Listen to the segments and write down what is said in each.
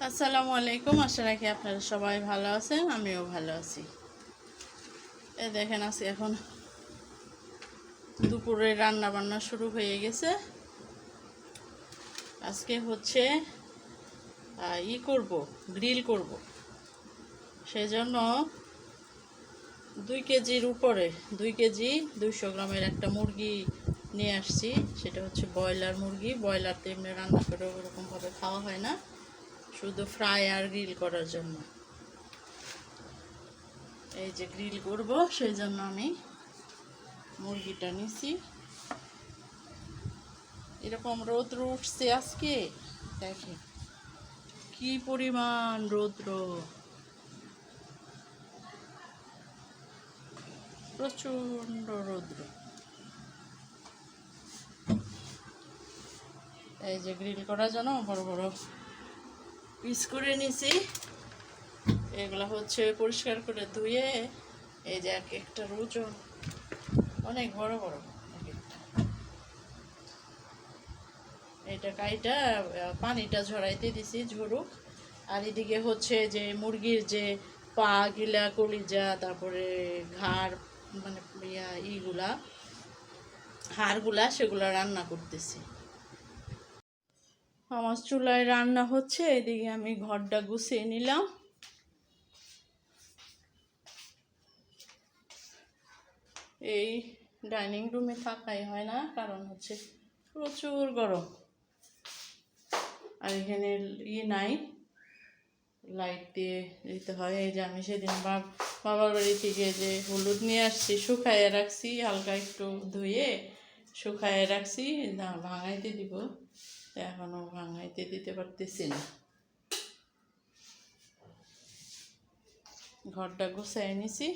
আসসালামু আলাইকুম। আশা রাখি আপনারা সবাই ভালো আছেন, আমিও ভালো আছি। এই দেখেন আজকে এখন দুপুরে রান্না বান্না শুরু হয়ে গেছে। আজকে হচ্ছে গ্রিল করব। সেজন্য 2 কেজির উপরে 2 কেজি 200 গ্রামের একটা মুরগি নিয়ে আসছি। সেটা হচ্ছে ব্রয়লার মুরগি। ব্রয়লার তো এমনি রান্না করে ওরকমভাবে খাওয়া হয় না, শুধু ফ্রাই আর গ্রিল করার জন্য। এই যে গ্রিল করব, সেই জন্য আমি মুরগিটা নিছি। এরকম রৌদ্র উঠছে আজকে, দেখে কি পরিমাণ রৌদ্র, প্রচন্ড রৌদ্র। এই যে গ্রিল করার জন্য বড় বড় পিস করে নিছি। এগুলা হচ্ছে পরিষ্কার করে ধুয়ে, এই যে এক একটা ওজন অনেক বড় বড়। এটা কাইটা পানিটা ঝরাইতে দিছি ঝরুক। আর এদিকে হচ্ছে যে মুরগির যে পা গিলা, কলিজা, তারপরে ঘাড়, মানে ইগুলা হাড়গুলা, সেগুলা রান্না করতেছি। আমার চুলায় রান্না হচ্ছে, এদিকে আমি ঘরটা গুছিয়ে নিলাম। এই ডাইনিং রুমে থাকাই হয় না, কারণ হচ্ছে প্রচুর গরম। আর এখানে নাই, লাইট দিয়ে দিতে হয়। এই যে আমি সেদিন বাবার বাড়ি থেকে যে হলুদ নিয়ে আসছি, শুকাইয়ে রাখছি, হালকা একটু ধুয়ে শুকাইয়ে রাখছি, না ভাঙাইতে দিব, এখনও ভাঙাইতে দিতে পারতেছি না। ঘরটা গুছাই নিছি,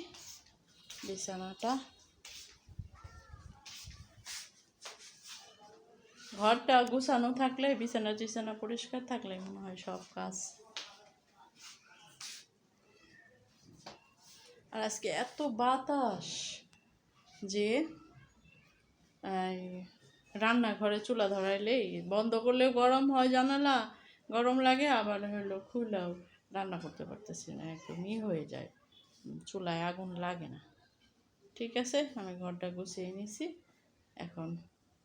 বিছানাটা, ঘরটা গুছানো থাকলে, বিছানা পরিষ্কার থাকলে মনে হয় সব কাজ। আর আজকে এত বাতাস যে রান্নাঘরে চুলা ধরাইলেই বন্ধ করলেও গরম হয়, জানালা গরম লাগে, আবার হলো খুলেও রান্না করতে পারতেছি না, একদমই হয়ে যায়, চুলায় আগুন লাগে না। ঠিক আছে, আমি ঘরটা গুছিয়ে নিছি। এখন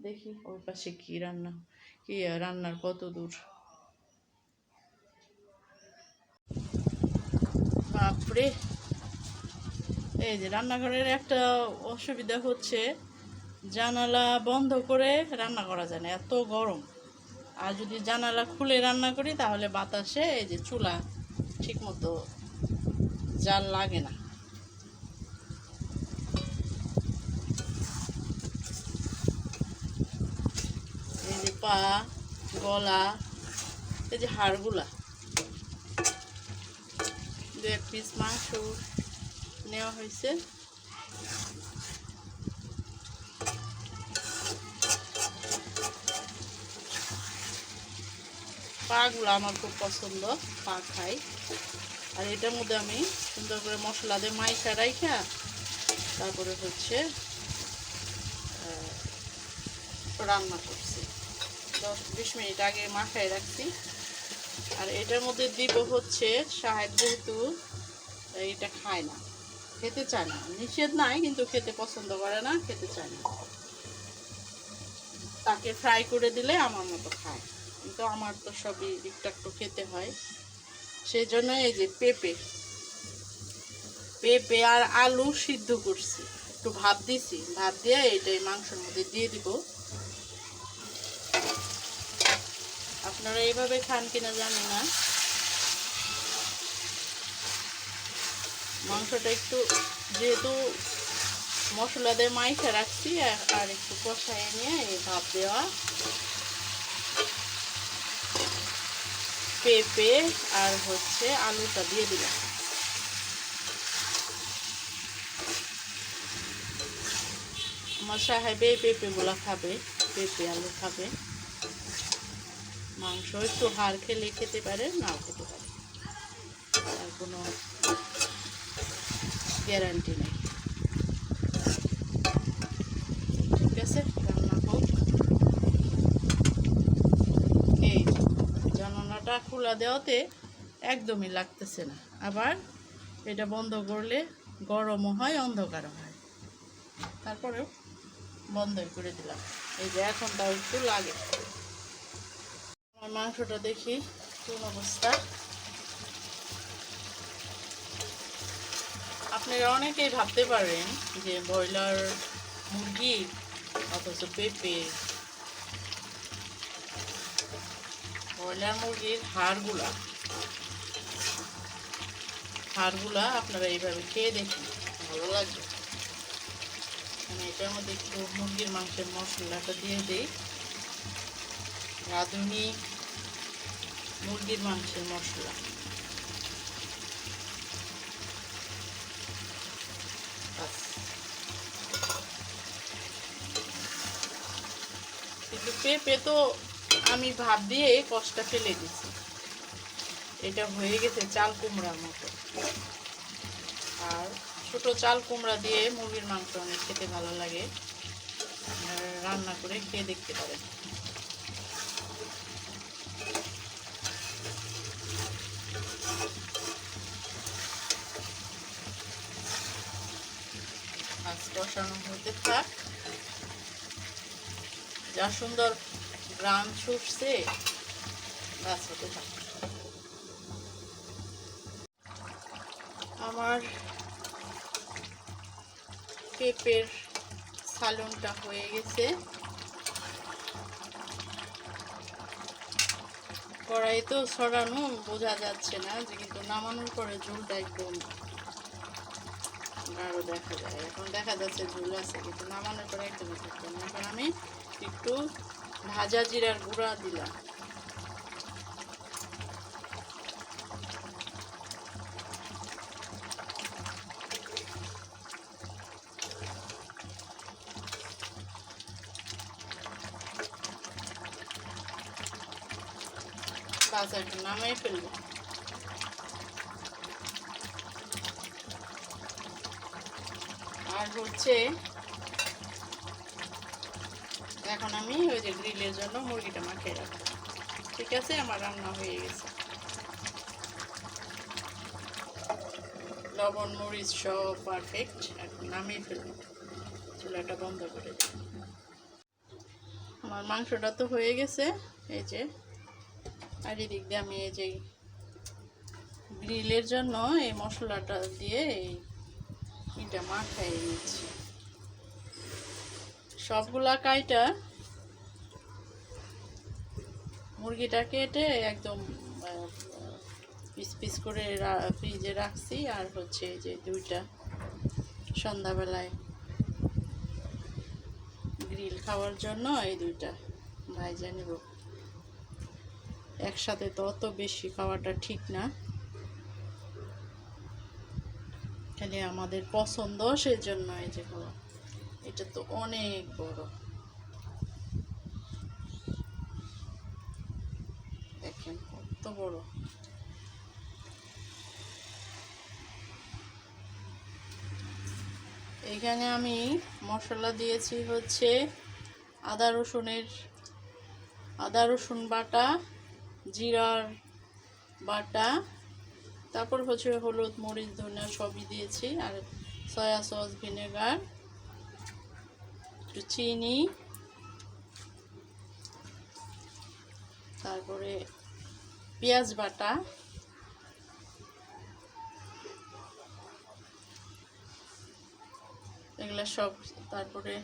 দেখি ওই পাশে রান্নার কত দূর। বাপরে, এই যে রান্নাঘরের একটা অসুবিধা হচ্ছে, জানালা বন্ধ করে রান্না করা যায় না, এত গরম। আর যদি জানালা খুলে রান্না করি তাহলে বাতাসে এই যে চুলা ঠিক মতো জাল লাগে না। এই যে পা, গলা, এই যে হাড়গুলা, 2 পিস মাংস নেওয়া হয়েছে। পাগুলো আমার খুব পছন্দ, পা খাই। আর এটার মধ্যে আমি সুন্দর করে মশলা দিয়ে মাইখা রাইখা তারপরে হচ্ছে রান্না করছি। 10-20 মিনিট আগে মাখায় রাখছি। আর এটার মধ্যে দিব হচ্ছে শাহেদ, যেহেতু এটা খায় না, খেতে চায় না, নিষেধ নাই, কিন্তু খেতে পছন্দ করে না, খেতে চায় না। তাকে ফ্রাই করে দিলে আমার মতো খায়, কিন্তু আমার তো সবই একটু একটু খেতে হয়। সেই জন্য এই যে পেঁপে আর আলু সিদ্ধ করছি, একটু ভাপ দিছি, ভাপ দিয়ে এইটাই মাংসের মধ্যে দিয়ে দিব। আপনারা এইভাবে খান কিনা জানি না। মাংসটা একটু যেহেতু মশলা দিয়ে মাইখা রাখছি, আর একটু কষায় নিয়ে এই ভাপ দেওয়া পেঁপে আর হচ্ছে আলুটা দিয়ে দিলাম। আমার সাহেবে পেঁপেগুলা খাবে, পেঁপে আলু খাবে। মাংস একটু হাড় খেলে খেতে পারে, নাও খেতে পারে, আর কোনো গ্যারান্টি নেই। ঠিক আছে, রান্না হোক। এই জানালাটা খোলা দেওয়াতে একদমই লাগতেছে না। আবার এটা বন্ধ করলে গরমও হয়, অন্ধকারও হয়। তারপরেও বন্ধই করে দিলাম। এই যে এখন তাও একটু লাগে। আমার মাংসটা দেখি কোন অবস্থা। আপনারা অনেকেই ভাবতে পারেন যে ব্রয়লার মুরগি অথচ পেঁপে, ব্রয়লার মুরগির হাড়গুলা আপনারা এইভাবে খেয়ে দেখুন, ভালো লাগবে। আমি এটার মধ্যে একটু মুরগির মাংসের মশলাটা দিয়ে দিই, রাঁধুনি মুরগির মাংসের মশলা। কিন্তু পেঁপে তো আমি ভাব দিয়ে কষটা ফেলে দিছি, এটা হয়ে গেছে চাল কুমড়ার মতো। আর ছোট চাল কুমড়া দিয়ে মুরগির মাংস অনেক খেতে ভালো লাগে, রান্না করে খেয়ে দেখতে পারেন। মাছ কষানো হতে থাক, যা সুন্দর গ্রাম ছুটছে, গাছ হতে থাক। আমার পেঁপের সালনটা হয়ে গেছে, কড়াই তো ছড়ানো বোঝা যাচ্ছে না যে, কিন্তু নামানোর পরে ঝোলটা একদম গাঢ় দেখা যায়। এখন দেখা যাচ্ছে ঝোল আছে, কিন্তু নামানোর পরে একদমই থাকবে না। এখন আমি একটু ভাজা জিরার গুঁড়া দিলাম। বাজারটা নামিয়ে ফেলবো। আর হচ্ছে এখন আমি ওই যে গ্রিলের জন্য মুরগিটা মাখিয়ে রাখবো। ঠিক আছে, আমার রান্না হয়ে গেছে। লবণ মরিচ সব পারফেক্ট। এখন নামিয়ে ফেলবো, চুলাটা বন্ধ করে দিই। আমার মাংসটা তো হয়ে গেছে, এই যে। আর এদিক দিয়ে আমি এই যে গ্রিলের জন্য এই মশলাটা দিয়ে এটা মাখাই নিচ্ছি। সবগুলা কাইটা মুরগিটা কেটে একদম পিস পিস করে ফ্রিজে রাখছি। আর হচ্ছে যে দুইটা সন্ধ্যাবেলায় গ্রিল খাওয়ার জন্য এই দুইটা ভাইজা নেব। একসাথে তো অত বেশি খাওয়াটা ঠিক না, খালি আমাদের পছন্দ, সেই জন্য এই যে খাওয়া। এটা তো অনেক বড়, দেখেন কত বড়। এখানে আমি মশলা দিয়েছি হচ্ছে আদা রসুন বাটা, জিরার বাটা, তারপর হচ্ছে হলুদ মরিচ ধনিয়া সবই দিয়েছি। আর সয়া সস, ভিনেগার, একটু চিনি, তারপরে পেঁয়াজ বাটা, এগুলো সব। তারপরে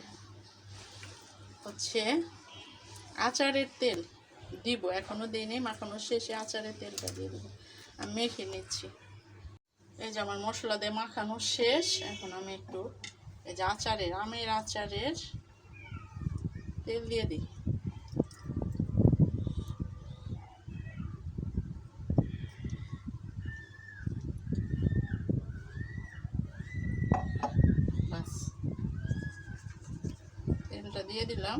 হচ্ছে আচারের তেল দিব, এখনো দিইনি, মাখানোর শেষে আচারের তেলটা দিয়ে দেবো। আমি মেখে নিচ্ছি। এই যে আমার মশলা দিয়ে মাখানো শেষ। এখন আমি একটু এই যে আমের আচারের তেল দিয়ে দিই। বাস, তেলটা দিয়ে দিলাম।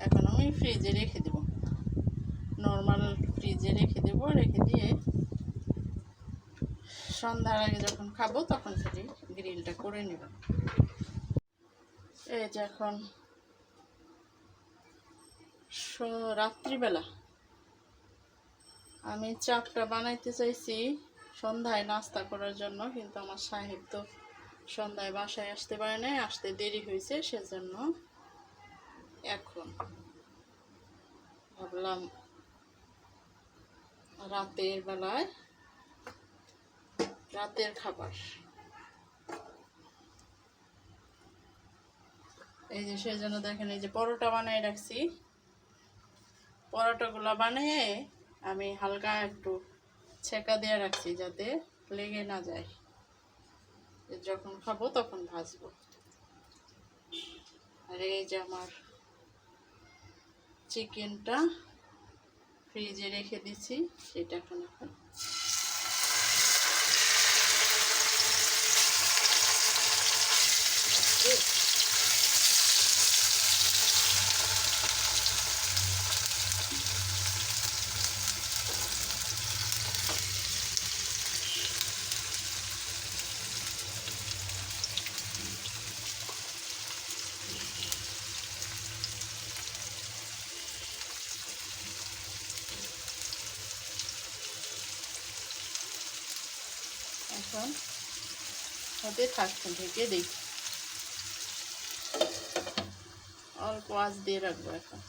এখন আমি ফ্রিজে রেখে দেব, নর্মাল ফ্রিজে রেখে দেব। রেখে দিয়ে সন্ধ্যার আগে যখন খাবো তখন থেকে গ্রিলটা করে নেব। এই যে এখন রাত্রিবেলা আমি চাপটা বানাইতে চাইছি সন্ধ্যায় নাস্তা করার জন্য, কিন্তু আমার সাহেব তো সন্ধ্যায় বাসায় আসতে পারে নাই, আসতে দেরি হয়েছে, সেজন্য এখন ভাবলাম রাতের বেলায় রাতের খাবার। এই যে সেজন্য দেখেন এই যে পরোটা বানিয়ে রাখছি। পরোটাগুলো বানিয়ে আমি হালকা একটু ছেঁকা দিয়ে রাখছি যাতে লেগে না যায়, যখন খাবো তখন ভাজবো। আর এই যে আমার চিকেনটা ফ্রিজে রেখে দিছি, সেটা এখন এখন হতে থাকছে, ঢেকে দিই, অল্প আঁচ দিয়ে রাখবো এখন।